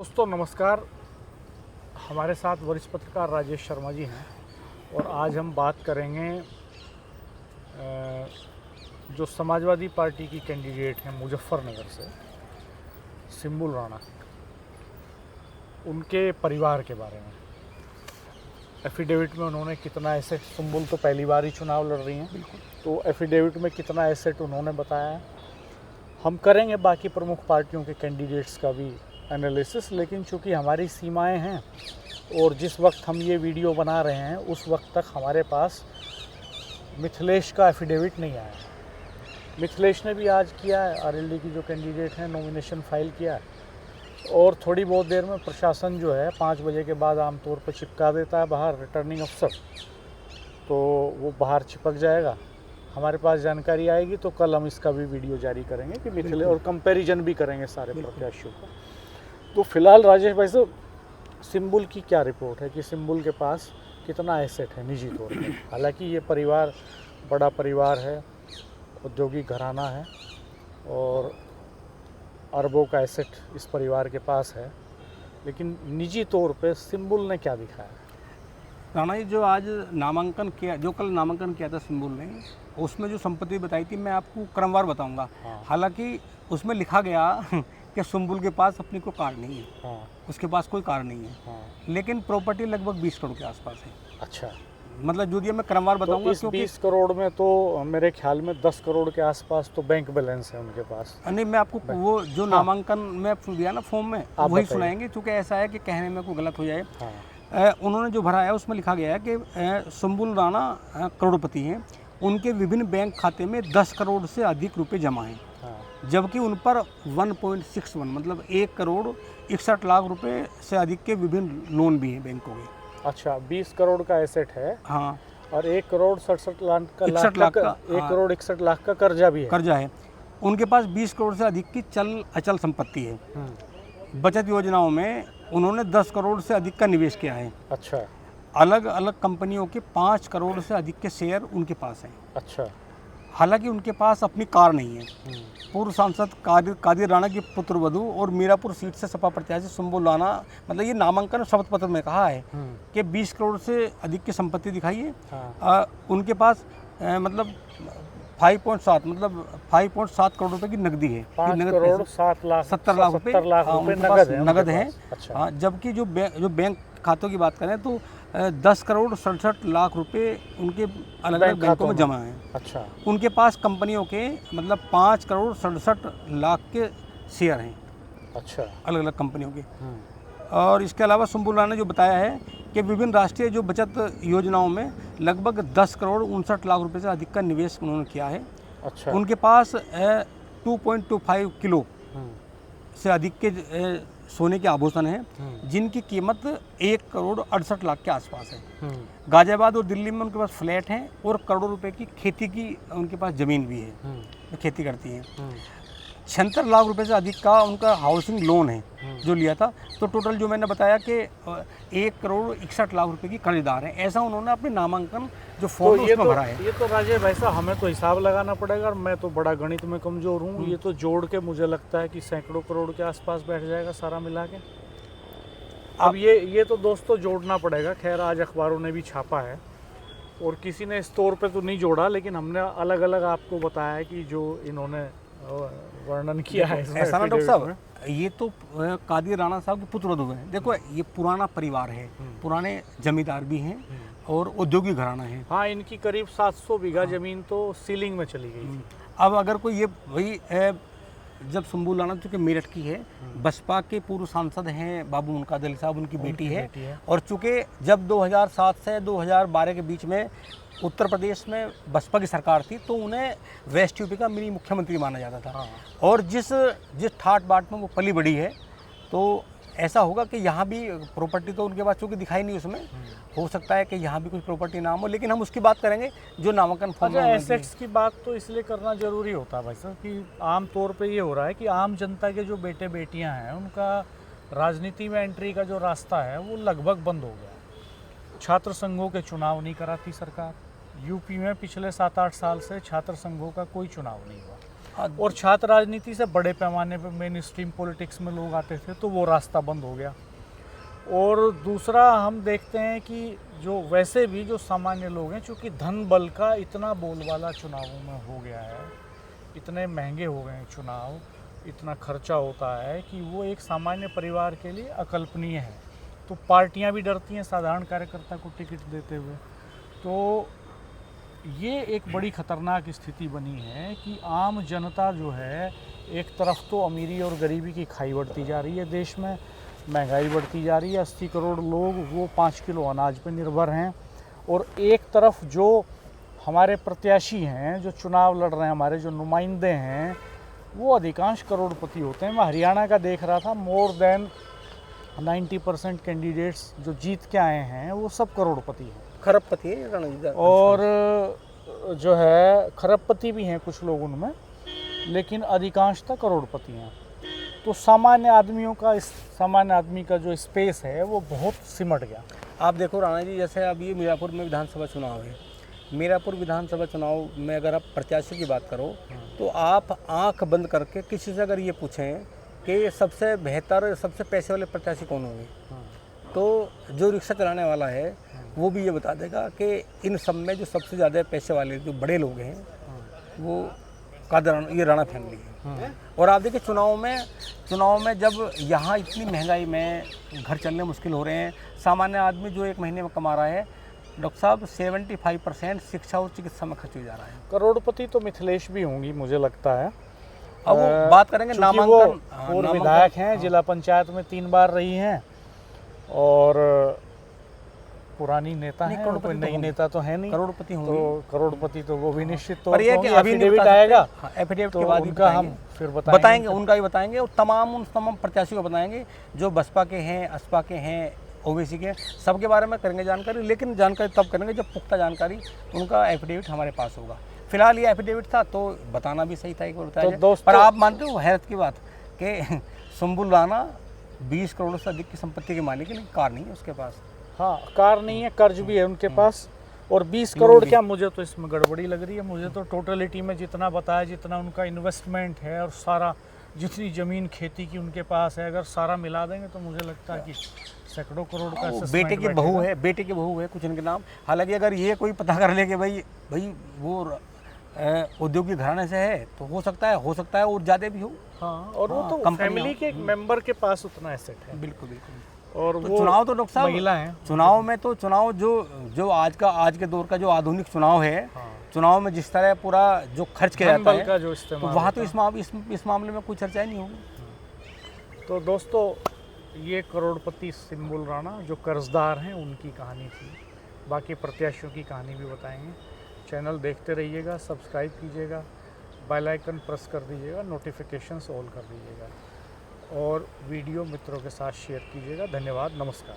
दोस्तों नमस्कार। हमारे साथ वरिष्ठ पत्रकार राजेश शर्मा जी हैं और आज हम बात करेंगे जो समाजवादी पार्टी की कैंडिडेट हैं मुजफ्फरनगर से सिंबुल राणा, उनके परिवार के बारे में। एफिडेविट में उन्होंने कितना एसेट, सिंबुल तो पहली बार ही चुनाव लड़ रही हैं, तो एफिडेविट में कितना एसेट उन्होंने बताया है। हम करेंगे बाकी प्रमुख पार्टियों के कैंडिडेट्स का भी एनालिसिस, लेकिन चूँकि हमारी सीमाएं हैं और जिस वक्त हम ये वीडियो बना रहे हैं उस वक्त तक हमारे पास मिथिलेश का एफिडेविट नहीं आया है। मिथिलेश ने भी आज किया है, आरएलडी की जो कैंडिडेट हैं, नॉमिनेशन फाइल किया है और थोड़ी बहुत देर में प्रशासन जो है 5 बजे के बाद आमतौर पर चिपका देता है बाहर रिटर्निंग अफसर, तो वो बाहर चिपक जाएगा। हमारे पास जानकारी आएगी तो कल हम इसका भी वीडियो जारी करेंगे कि मिथिलेश, और कंपैरिजन भी करेंगे सारे प्रत्याशियों का। तो फिलहाल राजेश भाई साहब, सिंबुल की क्या रिपोर्ट है कि सिंबुल के पास कितना एसेट है निजी तौर पर? हालांकि ये परिवार बड़ा परिवार है, औद्योगिक घराना है और अरबों का एसेट इस परिवार के पास है, लेकिन निजी तौर पे सिंबुल ने क्या दिखाया? राणा जी, जो आज नामांकन किया, जो कल नामांकन किया था सिंबुल ने, उसमें जो संपत्ति बताई थी मैं आपको क्रमवार बताऊंगा। हाँ। हालांकि उसमें लिखा गया कि सिंबुल के पास अपनी कोई कार नहीं है। हाँ। उसके पास कोई कार नहीं है। हाँ। लेकिन प्रॉपर्टी लगभग 20 करोड़ के आसपास है। अच्छा, मतलब जो दिया मैं क्रमवार बताऊंगा, तो इस क्योंकि 20 करोड़ में तो मेरे ख्याल में 10 करोड़ के आसपास तो बैंक बैलेंस है उनके पास। नहीं, मैं आपको वो जो नामांकन में दिया ना फॉर्म में, वही बताइए। सुनाएंगे, क्योंकि ऐसा है कि कहने में कोई गलत हो जाए। हाँ। उन्होंने जो भरा है उसमें लिखा गया है कि सिंबुल राणा करोड़पति हैं, उनके विभिन्न बैंक खाते में 10 करोड़ से अधिक रुपए जमा हैं। हाँ। जबकि उन पर 1.61 मतलब 1 करोड़ 61 लाख रुपए से अधिक के विभिन्न लोन भी हैं बैंकों के। अच्छा, 20 करोड़ का एसेट है। हाँ, और 1 करोड़ 67 लाख का 61 लाख का 1 करोड़ 61 लाख का कर्जा भी है। कर्जा है। उनके पास 20 करोड़ से अधिक की चल अचल संपत्ति है। बचत योजनाओं में उन्होंने 10 करोड़ से अधिक का निवेश किया है। अच्छा। अलग अलग कंपनियों के 5 करोड़ से अधिक के शेयर उनके पास हैं। अच्छा। हालांकि उनके पास अपनी कार नहीं है। पूर्व सांसद कादिर राणा की पुत्रवधू और मीरापुर सीट से सपा प्रत्याशी सिंबुल राणा, मतलब ये नामांकन शपथ पत्र में कहा है कि 20 करोड़ से अधिक की संपत्ति दिखाई है। हाँ। उनके पास मतलब 5.7 करोड़ रुपए की नकदी है। 5 करोड़ 7 लाख 70 लाख रुपए नगद है। अच्छा। हाँ, जबकि जो बैंक खातों की बात करें तो 10 करोड़ 67 लाख रुपए उनके अलग अलग बैंकों में जमा हैं। अच्छा। उनके पास कंपनियों के मतलब 5 करोड़ 67 लाख के शेयर हैं। अच्छा। अलग अलग कंपनियों के। और इसके अलावा सिंबुल राणा ने जो बताया है कि विभिन्न राष्ट्रीय जो बचत योजनाओं में लगभग 10 करोड़ 59 लाख रुपए से अधिक का निवेश उन्होंने किया है। अच्छा। उनके पास 2.25 किलो से अधिक के सोने के आभूषण हैं, जिनकी कीमत 1 करोड़ 68 लाख के आसपास है। गाजियाबाद और दिल्ली में उनके पास फ्लैट हैं और करोड़ों रुपए की खेती की उनके पास ज़मीन भी है, वो खेती करती हैं। 76 लाख रुपए से अधिक का उनका हाउसिंग लोन है जो लिया था। तो टोटल जो मैंने बताया कि 1 करोड़ 61 लाख रुपए की कर्जदार हैं। ऐसा उन्होंने अपने नामांकन जो फॉर्म तो उसमें भरा है। ये तो राजेश भाई साहब, हमें तो हिसाब लगाना पड़ेगा और मैं तो बड़ा गणित में कमज़ोर हूँ। ये तो जोड़ के मुझे लगता है कि सैकड़ों करोड़ के आसपास बैठ जाएगा सारा मिला के। अब ये तो दोस्तों जोड़ना पड़ेगा। खैर, आज अखबारों ने भी छापा है और किसी ने इस तौर पे तो नहीं जोड़ा, लेकिन हमने अलग अलग आपको बताया है कि जो इन्होंने वर्णन किया है। ऐसा ना डॉक्टर साहब, ये तो कादिर राणा साहब के पुत्रवधू हैं। देखो, ये पुराना परिवार है, पुराने जमींदार भी हैं और औद्योगिक घराना है। हाँ, इनकी करीब 700 बीघा जमीन तो सीलिंग में चली गई थी। अब अगर कोई ये वही जब सिंबुल राणा चूँकि मेरठ की है, बसपा के पूर्व सांसद हैं बाबू मुनकादर अली साहब, उनकी बेटी है। और चूँकि जब 2007 से 2012 के बीच में उत्तर प्रदेश में बसपा की सरकार थी, तो उन्हें वेस्ट यूपी का मिनी मुख्यमंत्री माना जाता था। और जिस ठाट बाट में वो पली बड़ी है, तो ऐसा होगा कि यहाँ भी प्रॉपर्टी तो उनके पास चूँकि दिखाई नहीं, उसमें हो सकता है कि यहाँ भी कुछ प्रॉपर्टी नाम हो, लेकिन हम उसकी बात करेंगे जो नामांकन फॉर्म में। एसेट्स की बात तो इसलिए करना जरूरी होता है भाई साहब कि आम तौर पे ये हो रहा है कि आम जनता के जो बेटे बेटियां हैं, उनका राजनीति में एंट्री का जो रास्ता है वो लगभग बंद हो गया। छात्र संघों के चुनाव नहीं कराती सरकार। यूपी में पिछले 7-8 साल से छात्र संघों का कोई चुनाव नहीं हुआ। और छात्र राजनीति से बड़े पैमाने पर मेन स्ट्रीम पॉलिटिक्स में लोग आते थे, तो वो रास्ता बंद हो गया। और दूसरा हम देखते हैं कि जो वैसे भी जो सामान्य लोग हैं, चूँकि धन बल का इतना बोलबाला चुनावों में हो गया है, इतने महंगे हो गए हैं चुनाव, इतना खर्चा होता है कि वो एक सामान्य परिवार के लिए अकल्पनीय है। तो पार्टियां भी डरती हैं साधारण कार्यकर्ता को टिकट देते हुए। तो ये एक बड़ी खतरनाक स्थिति बनी है कि आम जनता जो है, एक तरफ तो अमीरी और गरीबी की खाई बढ़ती जा रही है, देश में महंगाई बढ़ती जा रही है, 80 करोड़ लोग वो 5 किलो अनाज पर निर्भर हैं, और एक तरफ जो हमारे प्रत्याशी हैं, जो चुनाव लड़ रहे हैं, हमारे जो नुमाइंदे हैं, वो अधिकांश करोड़पति होते हैं। मैं हरियाणा का देख रहा था, मोर देन 90% कैंडिडेट्स जो जीत के आए हैं वो सब करोड़पति हैं, खरबपति है रणजीत। और जो है खरबपति भी हैं कुछ लोग उनमें, लेकिन अधिकांशतः करोड़पति हैं। तो सामान्य आदमी का जो स्पेस है वो बहुत सिमट गया। आप देखो राणा जी, जैसे अब ये मीरापुर में विधानसभा चुनाव है, मीरापुर विधानसभा चुनाव में अगर आप प्रत्याशी की बात करो तो आप आंख बंद करके किसी से अगर ये पूछें कि सबसे बेहतर, सबसे पैसे वाले प्रत्याशी कौन होंगे, तो जो रिक्शा चलाने वाला है वो भी ये बता देगा कि इन सब में जो सबसे ज़्यादा पैसे वाले जो बड़े लोग हैं वो ये राणा फैमिली है। और आप देखिए चुनाव में जब यहाँ इतनी महंगाई में घर चलने मुश्किल हो रहे हैं, सामान्य आदमी जो एक महीने में कमा रहा है, डॉक्टर साहब 75% शिक्षा और चिकित्सा में खर्च हो जा रहा है। करोड़पति तो मिथिलेश भी होंगी मुझे लगता है। अब वो बात करेंगे नामांकन, पूर्व विधायक हैं, जिला पंचायत में 3 बार रही हैं, और पुरानी नेता हैं, कोई नई नेता तो है नहीं, करोड़पति होंगे। तो करोड़पति तो वो भी निश्चित तौर पर ये पर कि अभी एफिडेविट आएगा, एफिडेविट तो के बाद उनका हम फिर बताएंगे, उनका भी बताएंगे, और तमाम प्रत्याशियों को बताएंगे जो बसपा के हैं, असपा के हैं, ओबीसी के, सबके बारे में करेंगे जानकारी। लेकिन जानकारी तब करेंगे जब पुख्ता जानकारी, उनका एफिडेविट हमारे पास होगा। फिलहाल ये एफिडेविट था तो बताना भी सही था, एक बार बताया जाए। पर आप मानते हो हैरत की बात कि सुंबुल राणा 20 करोड़ से अधिक की संपत्ति के मालिक है, लेकिन कार नहीं है उसके पास। हाँ, कार नहीं है, कर्ज भी है उनके पास, और 20 करोड़ क्या, मुझे तो इसमें गड़बड़ी लग रही है। मुझे तो टोटलिटी में जितना बताया, जितना उनका इन्वेस्टमेंट है और सारा जितनी ज़मीन खेती की उनके पास है, अगर सारा मिला देंगे तो मुझे लगता है कि सैकड़ों करोड़ का। बेटे की बहू है कुछ इनके नाम। हालांकि अगर ये कोई पता कर ले कि भाई वो औद्योगिक घराने से है तो हो सकता है और ज़्यादा भी हो। हाँ, और वो तो फैमिली के एक मेंबर के पास उतना एसेट है। बिल्कुल। और तो चुनाव तो डॉक्टर साहब महिला है, चुनाव जो आज के दौर का जो आधुनिक चुनाव है, चुनाव में जिस तरह पूरा जो खर्च किया जाता है, जो तो वहाँ तो इस मामले में कोई चर्चा ही नहीं होगी। तो दोस्तों, ये करोड़पति सुंबुल राणा जो कर्जदार हैं उनकी कहानी थी। बाकी प्रत्याशियों की कहानी भी बताएंगे। चैनल देखते रहिएगा, सब्सक्राइब कीजिएगा, बेल आइकन प्रेस कर दीजिएगा, नोटिफिकेशंस ऑल कर दीजिएगा, और वीडियो मित्रों के साथ शेयर कीजिएगा। धन्यवाद, नमस्कार।